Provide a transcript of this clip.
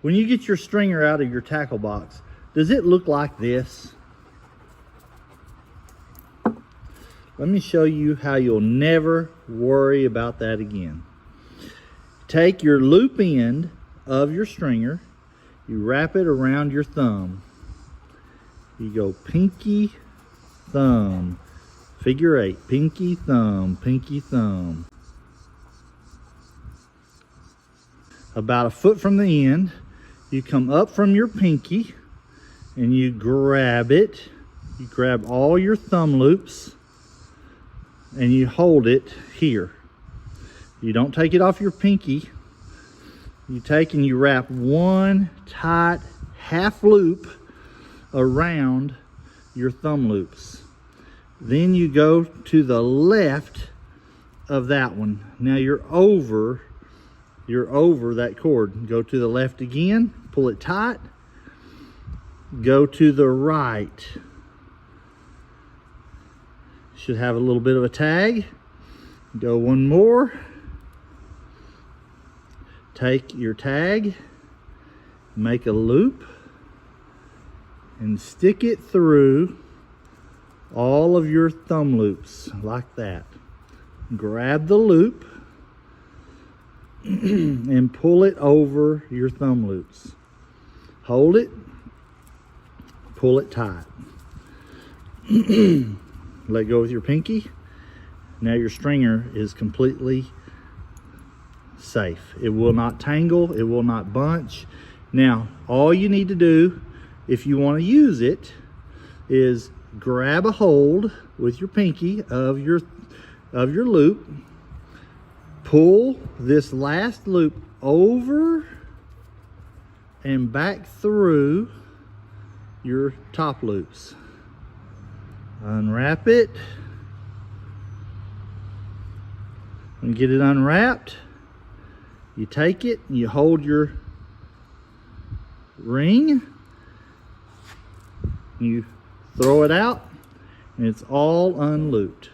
when you get your stringer out of your tackle box, does it look like this? Let me show you how you'll never worry about that again. Take your loop end of your stringer, you wrap it around your thumb. You go pinky, thumb, figure 8, pinky, thumb, pinky, thumb. About a foot from the end, you come up from your pinky and you grab it. You grab all your thumb loops and you hold it here. You don't take it off your pinky. You take and you wrap one tight half loop around your thumb loops. Then you go to the left of that one. Now you're over that cord. Go to the left again, pull it tight. Go to the right. Should have a little bit of a tag. Go one more. Take your tag, make a loop, and stick it through all of your thumb loops like that. Grab the loop and pull it over your thumb loops. Hold it, pull it tight. Let go with your pinky. Now your stringer is completely safe. It will not tangle, it will not bunch. Now, all you need to do if you want to use it is grab a hold with your pinky of your loop, pull this last loop over and back through your top loops. Unwrap it and get it unwrapped. You take it and you hold your ring, you throw it out, and it's all unlooped.